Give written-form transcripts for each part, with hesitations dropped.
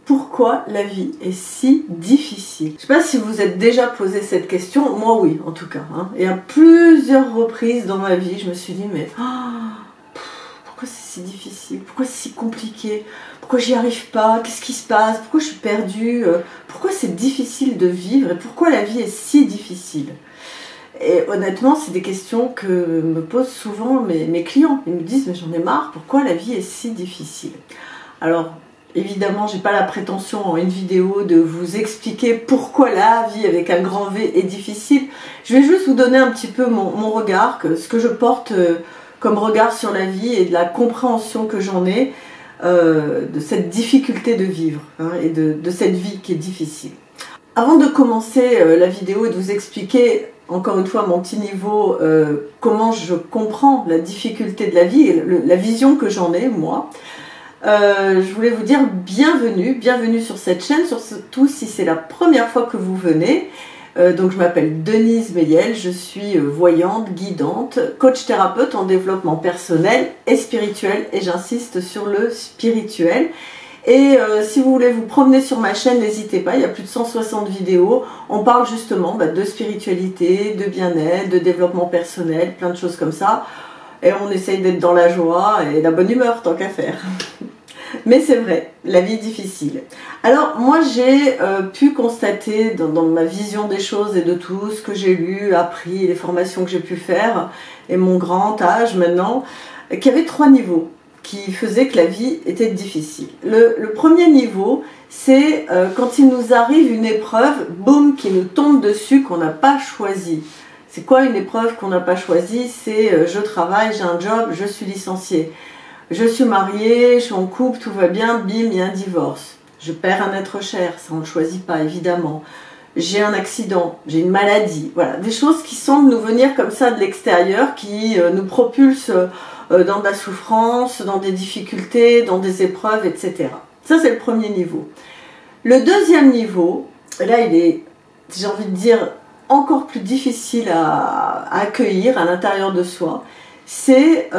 pourquoi la vie est si difficile? Je sais pas si vous êtes déjà posé cette question, moi oui en tout cas. Hein. Et à plusieurs reprises dans ma vie, je me suis dit mais pourquoi c'est si difficile? Pourquoi c'est si compliqué? Pourquoi j'y arrive pas? Qu'est-ce qui se passe? Pourquoi je suis perdue? Pourquoi c'est difficile de vivre? Et pourquoi la vie est si difficile? Et honnêtement, c'est des questions que me posent souvent mes clients. Ils me disent mais j'en ai marre, pourquoi la vie est si difficile? Alors évidemment, j'ai pas la prétention en une vidéo de vous expliquer pourquoi la vie avec un grand V est difficile. Je vais juste vous donner un petit peu mon regard, ce que je porte comme regard sur la vie et de la compréhension que j'en ai de cette difficulté de vivre hein, et de cette vie qui est difficile. Avant de commencer la vidéo et de vous expliquer encore une fois mon petit niveau, comment je comprends la difficulté de la vie et la vision que j'en ai moi, je voulais vous dire bienvenue sur cette chaîne, surtout si c'est la première fois que vous venez. Donc je m'appelle Denise Méliel, je suis voyante, guidante, coach thérapeute en développement personnel et spirituel et j'insiste sur le spirituel. Et si vous voulez vous promener sur ma chaîne, n'hésitez pas, il y a plus de 160 vidéos. On parle justement de spiritualité, de bien-être, de développement personnel, plein de choses comme ça. Et on essaye d'être dans la joie et la bonne humeur, tant qu'à faire. Mais c'est vrai, la vie est difficile. Alors moi j'ai pu constater dans ma vision des choses et de tout ce que j'ai lu, appris, les formations que j'ai pu faire, et mon grand âge maintenant, qu'il y avait 3 niveaux qui faisait que la vie était difficile. Le premier niveau, c'est quand il nous arrive une épreuve, boum, qui nous tombe dessus, qu'on n'a pas choisi. C'est quoi une épreuve qu'on n'a pas choisie? C'est je travaille, j'ai un job, je suis licenciée. Je suis mariée, je suis en couple, tout va bien, bim, il y a un divorce. Je perds un être cher, ça on ne le choisit pas évidemment. J'ai un accident, j'ai une maladie. Voilà, des choses qui semblent nous venir comme ça de l'extérieur, qui nous propulsent dans de la souffrance, dans des difficultés, dans des épreuves, etc. Ça, c'est le premier niveau. Le deuxième niveau, là, il est, j'ai envie de dire, encore plus difficile à accueillir à l'intérieur de soi. C'est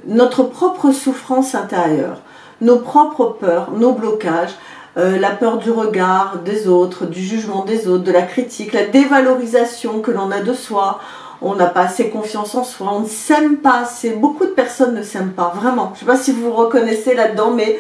notre propre souffrance intérieure, nos propres peurs, nos blocages, la peur du regard des autres, du jugement des autres, de la critique, la dévalorisation que l'on a de soi. On n'a pas assez confiance en soi, on ne s'aime pas assez. Beaucoup de personnes ne s'aiment pas, vraiment. Je ne sais pas si vous vous reconnaissez là-dedans, mais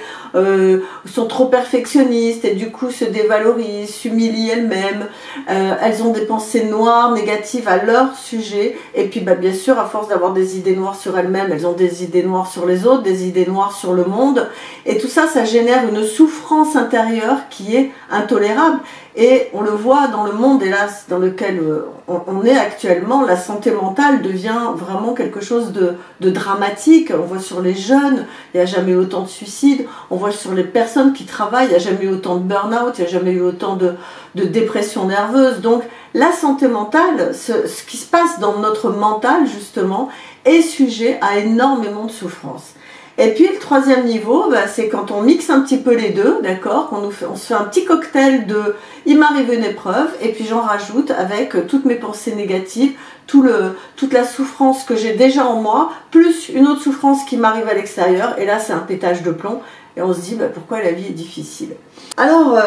sont trop perfectionnistes et du coup se dévalorisent, s'humilient elles-mêmes. Elles ont des pensées noires, négatives à leur sujet. Et puis bien sûr, à force d'avoir des idées noires sur elles-mêmes, elles ont des idées noires sur les autres, des idées noires sur le monde. Et tout ça, ça génère une souffrance intérieure qui est intolérable. Et on le voit dans le monde, hélas, dans lequel on est actuellement, la santé mentale devient vraiment quelque chose de dramatique. On voit sur les jeunes, il n'y a jamais eu autant de suicides. On voit sur les personnes qui travaillent, il n'y a jamais eu autant de burn-out, il n'y a jamais eu autant de dépression nerveuse. Donc la santé mentale, ce qui se passe dans notre mental justement, est sujet à énormément de souffrance. Et puis le troisième niveau, c'est quand on mixe un petit peu les deux, d'accord, on se fait un petit cocktail de « il m'arrive une épreuve » et puis j'en rajoute avec toutes mes pensées négatives, toute la souffrance que j'ai déjà en moi, plus une autre souffrance qui m'arrive à l'extérieur, et là c'est un pétage de plomb, et on se dit pourquoi la vie est difficile. Alors,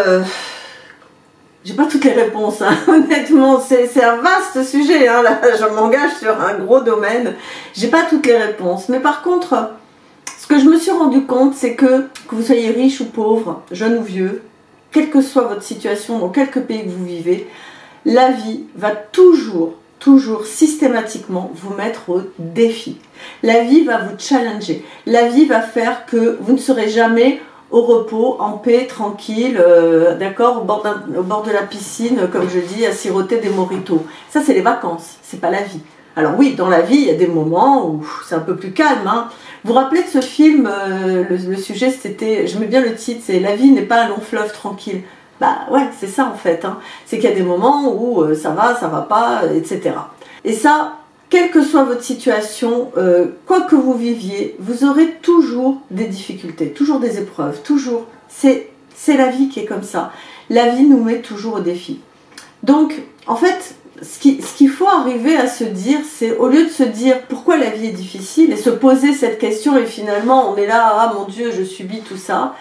j'ai pas toutes les réponses, hein. Honnêtement, c'est un vaste sujet, hein. Là, je m'engage sur un gros domaine, j'ai pas toutes les réponses, mais par contre... Ce que je me suis rendu compte, c'est que vous soyez riche ou pauvre, jeune ou vieux, quelle que soit votre situation, dans quelque pays que vous vivez, la vie va toujours systématiquement vous mettre au défi. La vie va vous challenger. La vie va faire que vous ne serez jamais au repos, en paix, tranquille, d'accord, au bord de la piscine, comme je dis, à siroter des mojitos. Ça, c'est les vacances, c'est pas la vie. Alors oui, dans la vie, il y a des moments où c'est un peu plus calme. Hein. Vous vous rappelez de ce film, le sujet c'était, je mets bien le titre, c'est « La vie n'est pas un long fleuve tranquille ». Bah ouais, c'est ça en fait. Hein. C'est qu'il y a des moments où ça va pas, etc. Et ça, quelle que soit votre situation, quoi que vous viviez, vous aurez toujours des difficultés, toujours des épreuves, toujours. C'est la vie qui est comme ça. La vie nous met toujours au défi. Donc, en fait... Ce qu'il faut arriver à se dire, c'est au lieu de se dire pourquoi la vie est difficile et se poser cette question et finalement on est là, ah mon Dieu, je subis tout ça,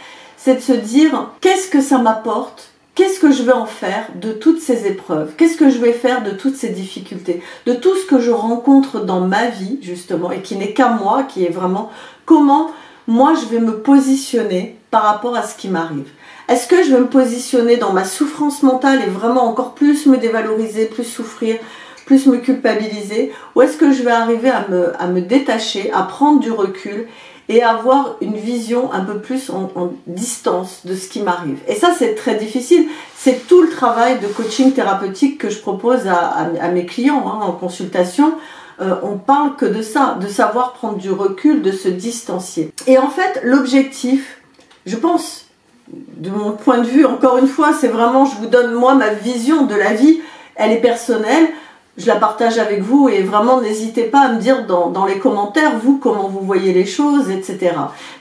c'est de se dire qu'est-ce que ça m'apporte, qu'est-ce que je vais en faire de toutes ces épreuves, qu'est-ce que je vais faire de toutes ces difficultés, de tout ce que je rencontre dans ma vie justement et qui n'est qu'à moi, qui est vraiment comment moi je vais me positionner par rapport à ce qui m'arrive. Est-ce que je vais me positionner dans ma souffrance mentale et vraiment encore plus me dévaloriser, plus souffrir, plus me culpabiliser, ou est-ce que je vais arriver à me détacher, à prendre du recul et avoir une vision un peu plus en distance de ce qui m'arrive. Et ça, c'est très difficile. C'est tout le travail de coaching thérapeutique que je propose à mes clients en consultation. On parle que de ça, de savoir prendre du recul, de se distancier. Et en fait, l'objectif, je pense, de mon point de vue, encore une fois, c'est vraiment, je vous donne moi ma vision de la vie, elle est personnelle, je la partage avec vous et vraiment n'hésitez pas à me dire dans les commentaires, vous, comment vous voyez les choses, etc.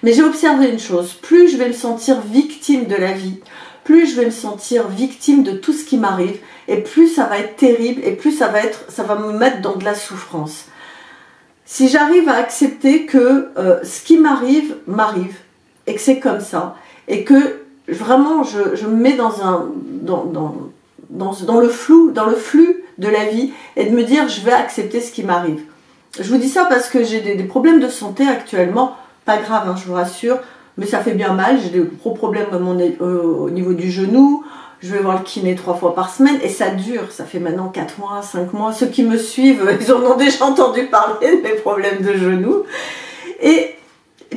Mais j'ai observé une chose, plus je vais me sentir victime de la vie, plus je vais me sentir victime de tout ce qui m'arrive, et plus ça va être terrible, et plus ça va me mettre dans de la souffrance. Si j'arrive à accepter que ce qui m'arrive, m'arrive, et que c'est comme ça, et que vraiment je me mets dans le flou, dans le flux de la vie, et de me dire je vais accepter ce qui m'arrive. Je vous dis ça parce que j'ai des problèmes de santé actuellement, pas grave, hein, je vous rassure, mais ça fait bien mal, j'ai des gros problèmes au niveau du genou, je vais voir le kiné 3 fois par semaine, et ça dure, ça fait maintenant 4 mois, 5 mois, ceux qui me suivent, ils en ont déjà entendu parler de mes problèmes de genou, et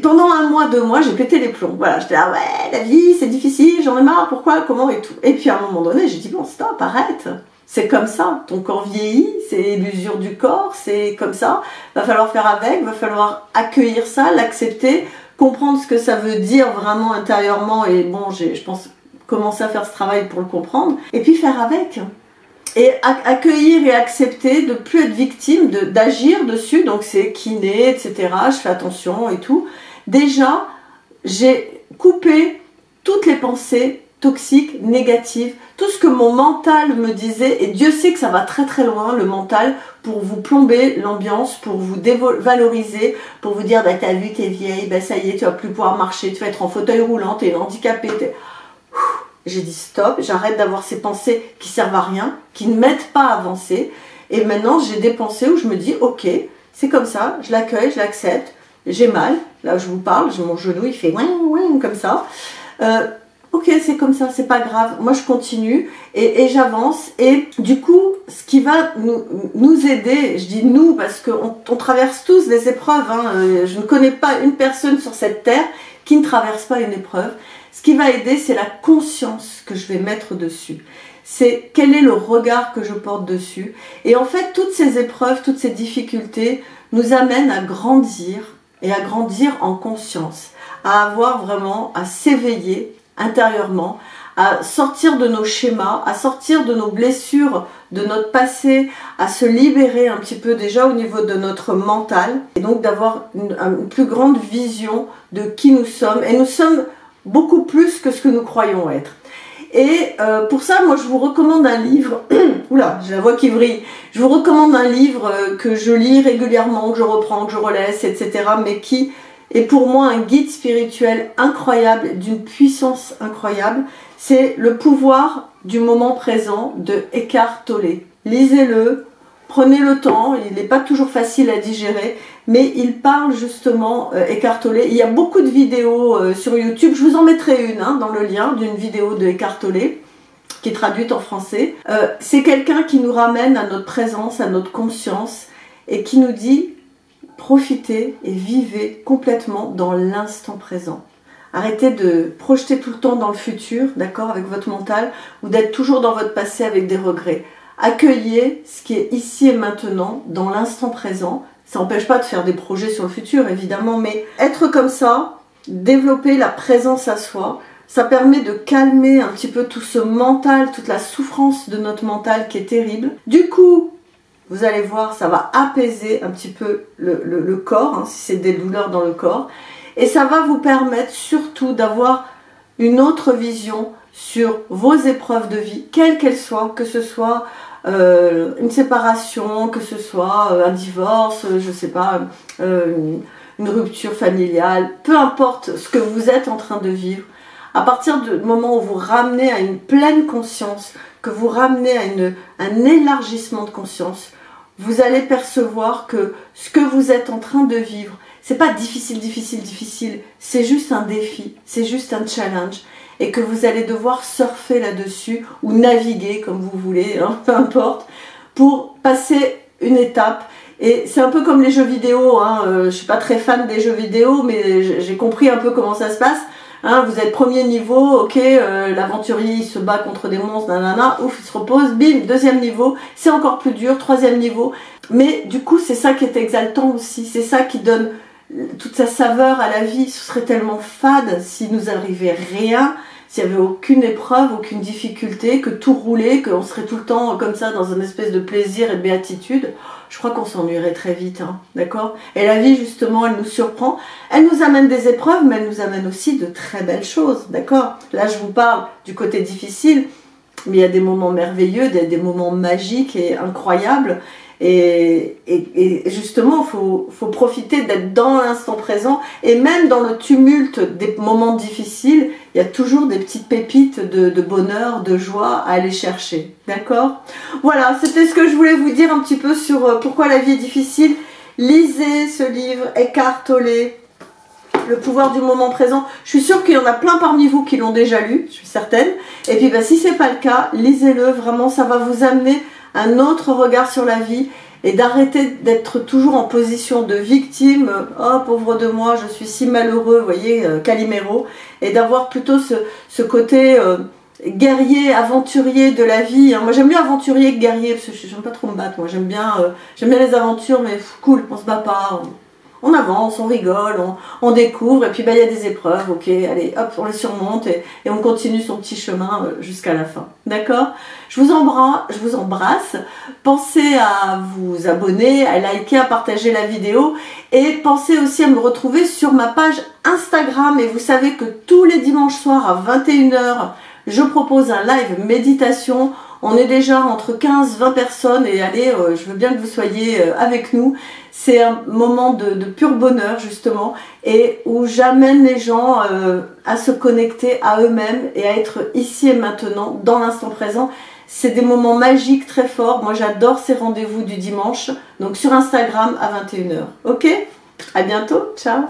pendant 1 mois, 2 mois, j'ai pété les plombs. Voilà, j'étais là, ouais, la vie, c'est difficile, j'en ai marre, pourquoi, comment et tout. Et puis à un moment donné, j'ai dit, bon, stop, arrête. C'est comme ça, ton corps vieillit, c'est l'usure du corps, c'est comme ça. Va falloir faire avec, va falloir accueillir ça, l'accepter, comprendre ce que ça veut dire vraiment intérieurement. Et bon, je pense commencer à faire ce travail pour le comprendre. Et puis faire avec. Et accueillir et accepter de plus être victime, d'agir dessus. Donc c'est kiné, etc. Je fais attention et tout. Déjà, j'ai coupé toutes les pensées toxiques, négatives, tout ce que mon mental me disait, et Dieu sait que ça va très très loin, le mental, pour vous plomber l'ambiance, pour vous dévaloriser, pour vous dire, bah t'as vu, t'es vieille, bah ça y est, tu vas plus pouvoir marcher, tu vas être en fauteuil roulant, t'es handicapée, J'ai dit stop, j'arrête d'avoir ces pensées qui servent à rien, qui ne m'aident pas à avancer, et maintenant j'ai des pensées où je me dis, ok, c'est comme ça, je l'accueille, je l'accepte, j'ai mal, là où je vous parle, mon genou il fait ouin comme ça, ok, c'est comme ça, c'est pas grave, moi je continue et j'avance, et du coup ce qui va nous aider, je dis nous parce qu'on traverse tous des épreuves, hein, je ne connais pas une personne sur cette terre qui ne traverse pas une épreuve. Ce qui va aider, c'est la conscience que je vais mettre dessus. C'est quel est le regard que je porte dessus. Et en fait, toutes ces épreuves, toutes ces difficultés nous amènent à grandir, et à grandir en conscience, à avoir vraiment, à s'éveiller intérieurement, à sortir de nos schémas, à sortir de nos blessures, de notre passé, à se libérer un petit peu déjà au niveau de notre mental, et donc d'avoir une plus grande vision de qui nous sommes. Et nous sommes beaucoup plus que ce que nous croyons être. Et pour ça, moi, je vous recommande un livre. Oula, j'ai la voix qui vrille. Je vous recommande un livre que je lis régulièrement, que je reprends, que je relaisse, etc. Mais qui est pour moi un guide spirituel incroyable, d'une puissance incroyable. C'est Le pouvoir du moment présent de Eckhart Tolle. Lisez-le. Prenez le temps, il n'est pas toujours facile à digérer, mais il parle justement, Eckhart Tolle. Il y a beaucoup de vidéos sur YouTube, je vous en mettrai une dans le lien d'une vidéo de Eckhart Tolle, qui est traduite en français. C'est quelqu'un qui nous ramène à notre présence, à notre conscience, et qui nous dit, profitez et vivez complètement dans l'instant présent. Arrêtez de projeter tout le temps dans le futur, d'accord, avec votre mental, ou d'être toujours dans votre passé avec des regrets. Accueillez ce qui est ici et maintenant, dans l'instant présent. Ça n'empêche pas de faire des projets sur le futur, évidemment, mais être comme ça, développer la présence à soi, ça permet de calmer un petit peu tout ce mental, toute la souffrance de notre mental qui est terrible. Du coup, vous allez voir, ça va apaiser un petit peu le corps, si c'est des douleurs dans le corps, et ça va vous permettre surtout d'avoir une autre vision sur vos épreuves de vie, quelles qu'elles soient, que ce soit une séparation, que ce soit un divorce, je sais pas, une rupture familiale, peu importe ce que vous êtes en train de vivre, À partir du moment où vous ramenez à une pleine conscience, que vous ramenez à un élargissement de conscience, vous allez percevoir que ce que vous êtes en train de vivre, c'est pas difficile, difficile, difficile, c'est juste un défi, c'est juste un challenge, et que vous allez devoir surfer là-dessus, ou naviguer comme vous voulez, hein, peu importe, pour passer une étape. Et c'est un peu comme les jeux vidéo, hein, je suis pas très fan des jeux vidéo, mais j'ai compris un peu comment ça se passe. Hein, vous êtes premier niveau, ok, l'aventurier il se bat contre des monstres, nanana, ouf, il se repose, bim, deuxième niveau, c'est encore plus dur, troisième niveau. Mais du coup, c'est ça qui est exaltant aussi, c'est ça qui donne toute sa saveur à la vie. Ce serait tellement fade s'il nous arrivait rien, s'il n'y avait aucune épreuve, aucune difficulté, que tout roulait, qu'on serait tout le temps comme ça dans une espèce de plaisir et de béatitude. Je crois qu'on s'ennuierait très vite, hein, d'accord? Et la vie, justement, elle nous surprend. Elle nous amène des épreuves, mais elle nous amène aussi de très belles choses, d'accord? Là, je vous parle du côté difficile, mais il y a des moments merveilleux, des moments magiques et incroyables. Et justement, il faut profiter d'être dans l'instant présent. Et même dans le tumulte des moments difficiles, il y a toujours des petites pépites de bonheur, de joie à aller chercher. D'accord? Voilà, c'était ce que je voulais vous dire un petit peu sur pourquoi la vie est difficile. Lisez ce livre, Eckhart Tolle, Le pouvoir du moment présent. Je suis sûre qu'il y en a plein parmi vous qui l'ont déjà lu, je suis certaine. Et puis si ce n'est pas le cas, lisez-le. Vraiment, ça va vous amener un autre regard sur la vie et d'arrêter d'être toujours en position de victime. Oh pauvre de moi, je suis si malheureux, vous voyez, Calimero, et d'avoir plutôt ce côté guerrier, aventurier de la vie. Moi j'aime mieux aventurier que guerrier, parce que j'aime pas trop me battre, moi j'aime bien les aventures, mais cool, on se bat pas, on avance, on rigole, on découvre, et puis il y a des épreuves, ok, allez, hop, on les surmonte, et on continue son petit chemin jusqu'à la fin, d'accord? Je vous embrasse, pensez à vous abonner, à liker, à partager la vidéo, et pensez aussi à me retrouver sur ma page Instagram, et vous savez que tous les dimanches soirs à 21h, je propose un live méditation. On est déjà entre 15-20 personnes et allez, je veux bien que vous soyez avec nous. C'est un moment de pur bonheur justement et où j'amène les gens à se connecter à eux-mêmes et à être ici et maintenant, dans l'instant présent. C'est des moments magiques très forts. Moi j'adore ces rendez-vous du dimanche. Donc sur Instagram à 21h. Ok? À bientôt. Ciao.